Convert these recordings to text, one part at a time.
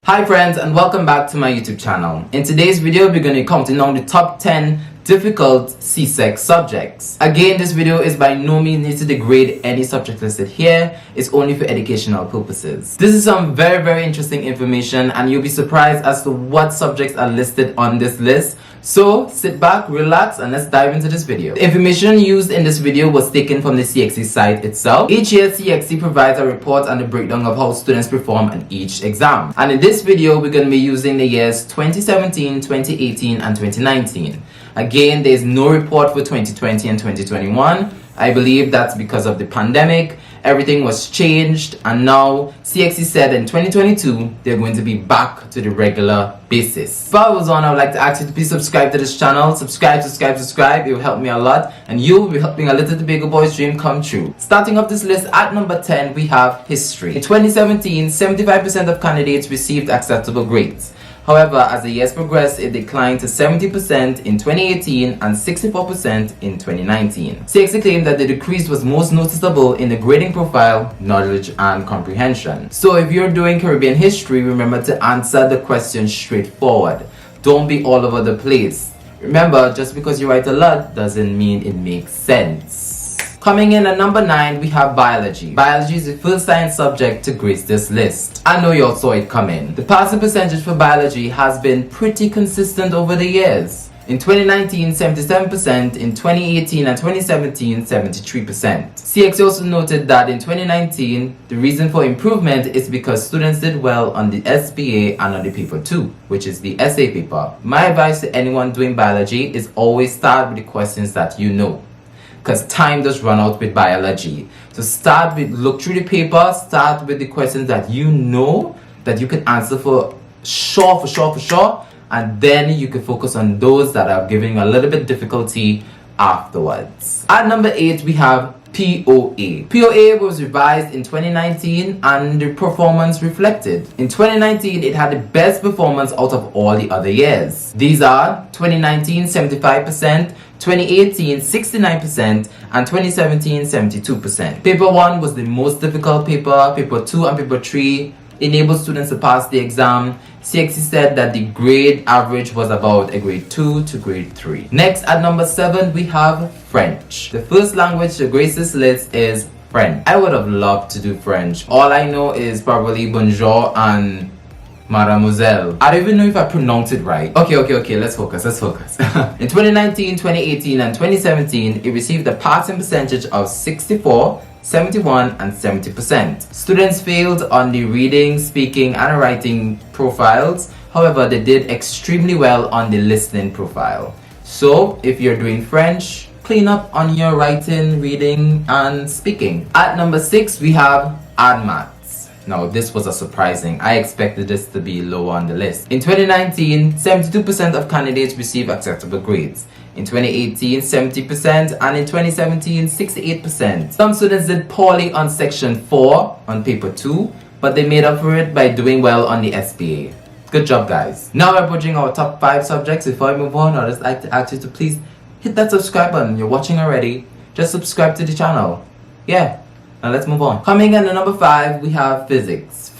Hi friends, and welcome back to my YouTube channel. In today's video, we're going to be counting down the top 10 difficult CSEC subjects. Again, this video is by no means need to degrade any subject listed here. It's only for educational purposes. This is some very interesting information, and you'll be surprised as to what subjects are listed on this list. So sit back, relax, and let's dive into this video. The information used in this video was taken from the CXC site itself. Each year, CXC provides a report and a breakdown of how students perform on each exam. And in this video, we're going to be using the years 2017, 2018, and 2019. Again, there's no report for 2020 and 2021. I believe that's because of the pandemic. Everything was changed, and now CXC said in 2022 they're going to be back to the regular basis. Before I was on, I would like to ask you to please subscribe to this channel. Subscribe. It will help me a lot, and you will be helping a little bigger boy's dream come true. Starting off this list at number 10, we have history. In 2017, 75% of candidates received acceptable grades. However, as the years progressed, it declined to 70% in 2018 and 64% in 2019. CXC claimed that the decrease was most noticeable in the grading profile, knowledge, and comprehension. So if you're doing Caribbean history, remember to answer the question straightforward. Don't be all over the place. Remember, just because you write a lot doesn't mean it makes sense. Coming in at number 9, we have biology. Biology is the first science subject to grace this list. I know you all saw it coming. The passing percentage for biology has been pretty consistent over the years. In 2019, 77%, in 2018 and 2017, 73%. CXC also noted that in 2019, the reason for improvement is because students did well on the SPA and on the paper 2, which is the essay paper. My advice to anyone doing biology is always start with the questions that you know, because time does run out with biology. So look through the paper, start with the questions that you know that you can answer for sure, and then you can focus on those that are giving you a little bit difficulty afterwards. At number 8, we have POA. POA was revised in 2019 and the performance reflected. In 2019, it had the best performance out of all the other years. These are 2019 75%, 2018 69%, and 2017 72%. Paper 1 was the most difficult paper. Paper 2 and paper 3 enabled students to pass the exam. CXC said that the grade average was about a grade 2 to grade 3. Next, at number 7, we have French. The first language to grace this list is French. I would have loved to do French. All I know is probably bonjour and mademoiselle. I don't even know if I pronounce it right. Okay, let's focus. In 2019, 2018, and 2017, it received a passing percentage of 64, 71, and 70%. Students failed on the reading, speaking, and writing profiles. However, they did extremely well on the listening profile. So, if you're doing French, clean up on your writing, reading, and speaking. At number 6, we have Maths. Now, this was a surprising. I expected this to be lower on the list. In 2019, 72% of candidates received acceptable grades. In 2018, 70%, and in 2017, 68%. Some students did poorly on section 4 on paper 2, but they made up for it by doing well on the SPA. Good job, guys. Now we're approaching our top 5 subjects. Before I move on, I'd just like to ask you to please hit that subscribe button. You're watching already. Just subscribe to the channel. Yeah. Now let's move on. Coming in at number 5, we have physics.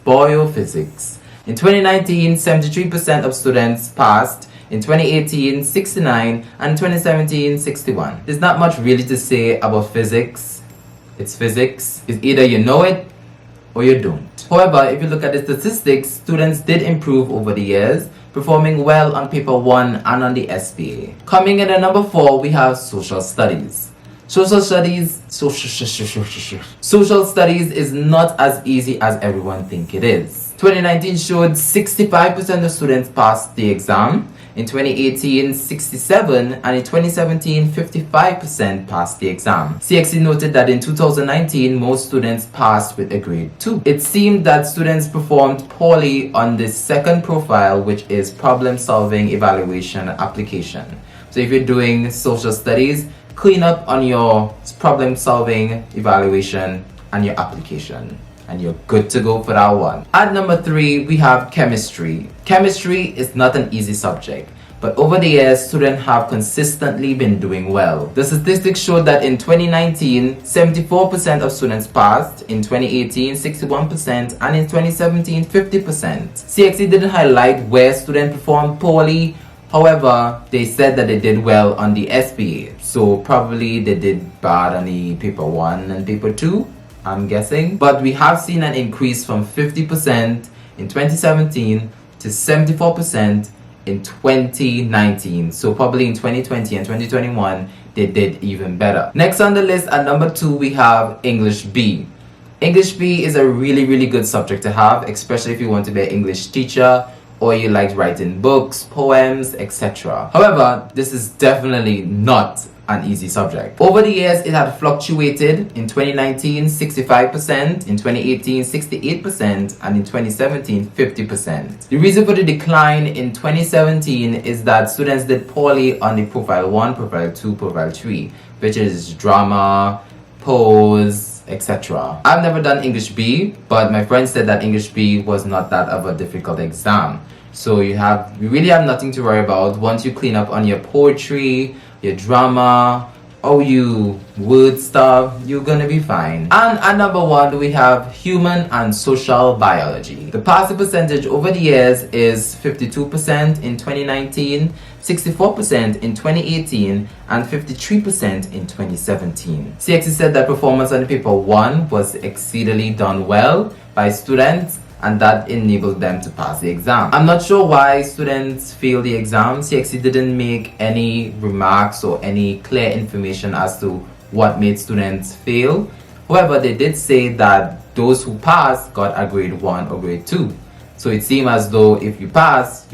Biophysics. In 2019, 73% of students passed. In 2018, 69, and 2017, 61. There's not much really to say about physics. It's physics. It's either you know it or you don't. However, if you look at the statistics, students did improve over the years, performing well on paper 1 and on the SPA. Coming in at number 4, we have social studies. Social studies is not as easy as everyone thinks it is. 2019 showed 65% of students passed the exam. In 2018, 67%, and in 2017, 55% passed the exam. CXC noted that in 2019, most students passed with a grade 2. It seemed that students performed poorly on the second profile, which is problem solving, evaluation, and application. So if you're doing social studies, clean up on your problem solving, evaluation, and your application, and you're good to go for that one. At number 3, we have chemistry. Chemistry is not an easy subject. but over the years, students have consistently been doing well. The statistics showed that in 2019, 74% of students passed, in 2018, 61%, and in 2017, 50%. CXC didn't highlight where students performed poorly. However, they said that they did well on the SPA, so probably they did bad on the paper 1 and paper 2, I'm guessing. But we have seen an increase from 50% in 2017 to 74% in 2019, so probably in 2020 and 2021 they did even better. Next on the list at number 2 we have English B. English B is a really good subject to have, especially if you want to be an English teacher or you like writing books, poems, etc. However, this is definitely not an easy subject. Over the years, it had fluctuated. In 2019, 65%, in 2018, 68%, and in 2017, 50%. The reason for the decline in 2017 is that students did poorly on the Profile 1, Profile 2, Profile 3, which is drama, pose, etc. I've never done English B, but my friend said that English B was not that of a difficult exam. So you really have nothing to worry about. Once you clean up on your poetry, your drama, or you word stuff, you're gonna be fine. And at number 1, we have human and social biology. The passing percentage over the years is 52% in 2019, 64% in 2018, and 53% in 2017. CXC said that performance on the paper 1 was exceedingly done well by students, and that enabled them to pass the exam. I'm not sure why students fail the exam. CXC didn't make any remarks or any clear information as to what made students fail. However, they did say that those who passed got a grade 1 or grade 2. So it seemed as though if you pass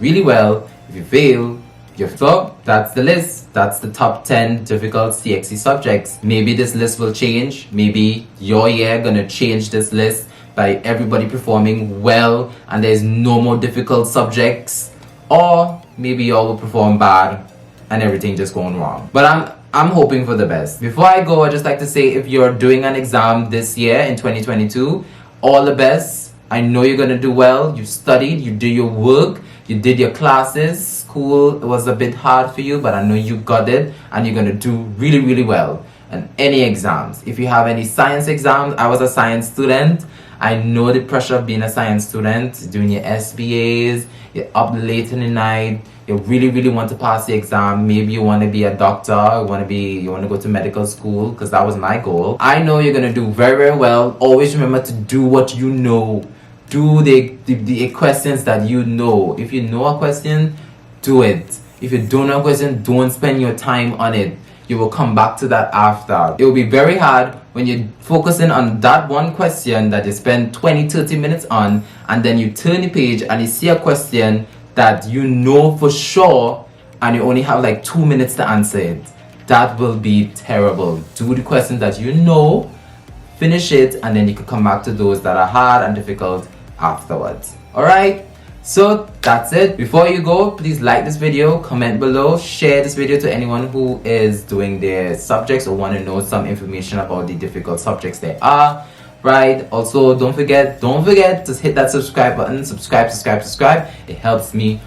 really well. If you fail, you fail. That's the list. That's the top 10 difficult CXC subjects. Maybe this list will change. Maybe your year gonna change this list by everybody performing well and there's no more difficult subjects, or maybe y'all will perform bad and everything just going wrong. But I'm hoping for the best. Before I go, I'd just like to say, if you're doing an exam this year in 2022, all the best. I know you're gonna do well. You studied, you did your work, you did your classes. School was a bit hard for you, but I know you got it and you're gonna do really well on any exams. If you have any science exams, I was a science student. I know the pressure of being a science student, doing your SBAs, you're up late in the night, you really want to pass the exam. Maybe you want to be a doctor, you want to go to medical school, because that was my goal. I know you're going to do very well. Always remember to do what you know. Do the questions that you know. If you know a question, do it. If you don't know a question, don't spend your time on it. You will come back to that after. It will be very hard when you're focusing on that one question that you spend 20-30 minutes on, and then you turn the page and you see a question that you know for sure and you only have like 2 minutes to answer it. That will be terrible. Do the question that you know, finish it, and then you can come back to those that are hard and difficult afterwards. Alright? So that's it. Before you go, please like this video, comment below, share this video to anyone who is doing their subjects or want to know some information about the difficult subjects there are. Right? Also, don't forget to hit that subscribe button. Subscribe. It helps me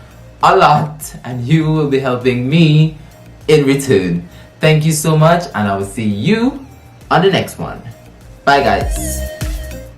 a lot and you will be helping me in return. Thank you so much, and I will see you on the next one. Bye guys.